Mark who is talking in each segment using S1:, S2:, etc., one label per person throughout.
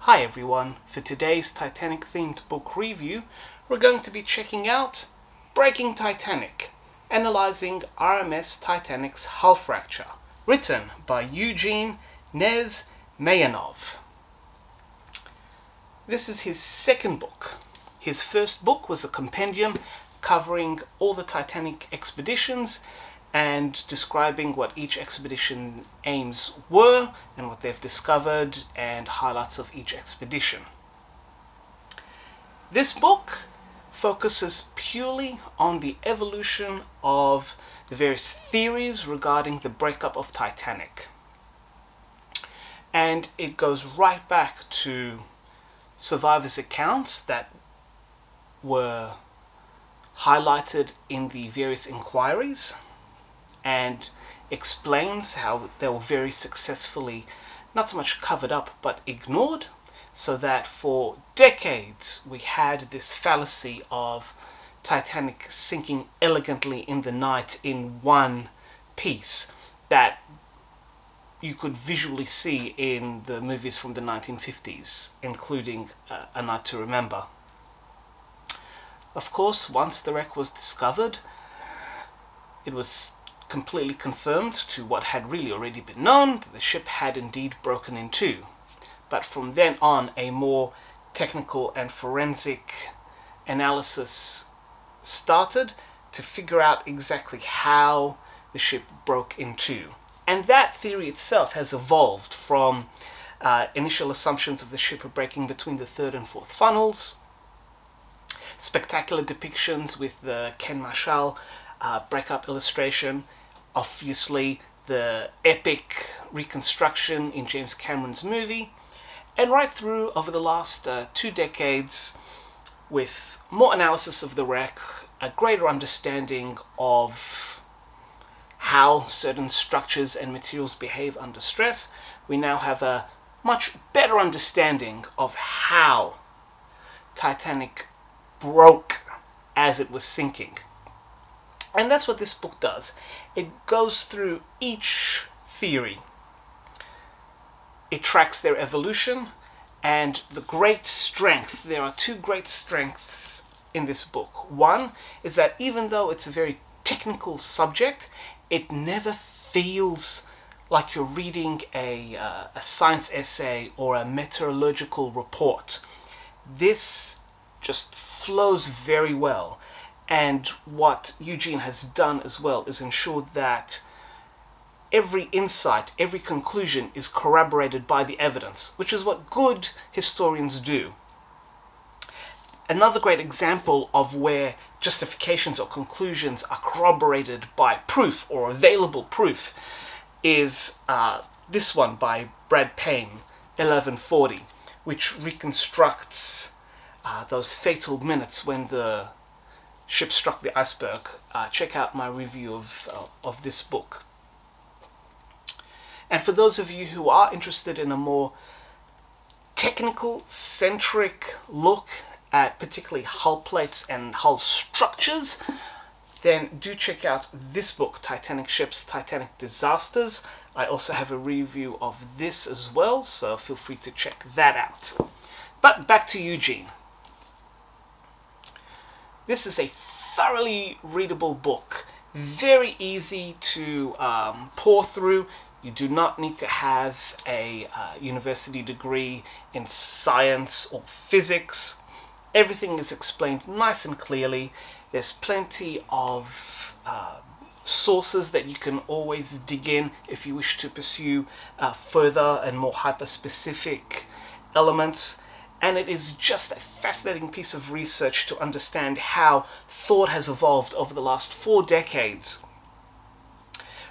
S1: Hi everyone, for today's Titanic themed book review, we're going to be checking out Breaking Titanic, analyzing RMS Titanic's hull fracture, written by Eugene Nesmayanov. This is his second book. His first book was a compendium covering all the Titanic expeditions and describing what each expedition aims were and what they've discovered and highlights of each expedition. This book focuses purely on the evolution of the various theories regarding the breakup of Titanic. And it goes right back to survivors' accounts that were highlighted in the various inquiries, and explains how they were very successfully not so much covered up but ignored, so that for decades we had this fallacy of Titanic sinking elegantly in the night in one piece that you could visually see in the movies from the 1950s, including A Night to Remember. Of course, once the wreck was discovered, it was completely confirmed to what had really already been known, that the ship had indeed broken in two. But from then on, a more technical and forensic analysis started to figure out exactly how the ship broke in two. And that theory itself has evolved from initial assumptions of the ship breaking between the third and fourth funnels, spectacular depictions with the Ken Marshall breakup illustration, obviously the epic reconstruction in James Cameron's movie, and right through over the last 2 decades with more analysis of the wreck, a greater understanding of how certain structures and materials behave under stress. We now have a much better understanding of how Titanic broke as it was sinking. And that's what this book does. It goes through each theory. It tracks their evolution, and the great strength, there are 2 great strengths in this book. One is that even though it's a very technical subject, it never feels like you're reading a science essay or a meteorological report. This just flows very well. And what Eugene has done as well is ensured that every insight, every conclusion is corroborated by the evidence, which is what good historians do. Another great example of where justifications or conclusions are corroborated by proof or available proof is this one by Brad Payne, 1140, which reconstructs those fatal minutes when the ship struck the iceberg. Check out my review of this book. And for those of you who are interested in a more technical-centric look at particularly hull plates and hull structures, then do check out this book, Titanic Ships, Titanic Disasters. I also have a review of this as well, so feel free to check that out. But back to Eugene. This is a thoroughly readable book, very easy to pore through. You do not need to have a university degree in science or physics. Everything is explained nice and clearly. There's plenty of sources that you can always dig in if you wish to pursue further and more hyper-specific elements. And it is just a fascinating piece of research to understand how thought has evolved over the last 4 decades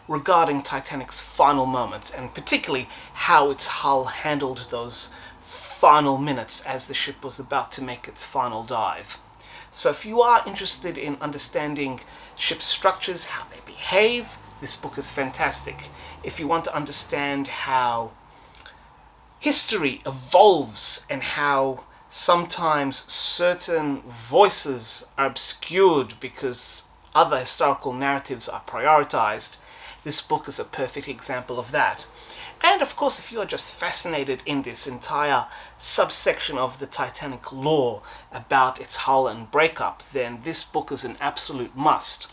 S1: regarding Titanic's final moments, and particularly how its hull handled those final minutes as the ship was about to make its final dive. So if you are interested in understanding ship structures, how they behave, this book is fantastic. If you want to understand how history evolves and how sometimes certain voices are obscured because other historical narratives are prioritized, this book is a perfect example of that. And of course, if you are just fascinated in this entire subsection of the Titanic lore about its hull and breakup, then this book is an absolute must.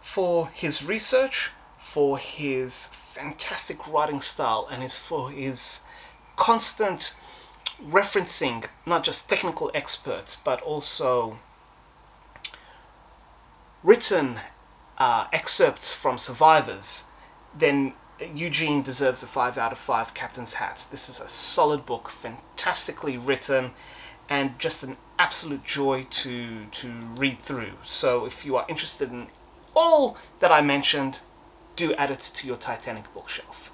S1: For his research, for his fantastic writing style, and for his constant referencing not just technical experts but also written excerpts from survivors, then Eugene deserves a 5 out of 5 captain's hats. This is a solid book, fantastically written, and just an absolute joy to read through. So if you are interested in all that I mentioned, do add it to your Titanic bookshelf.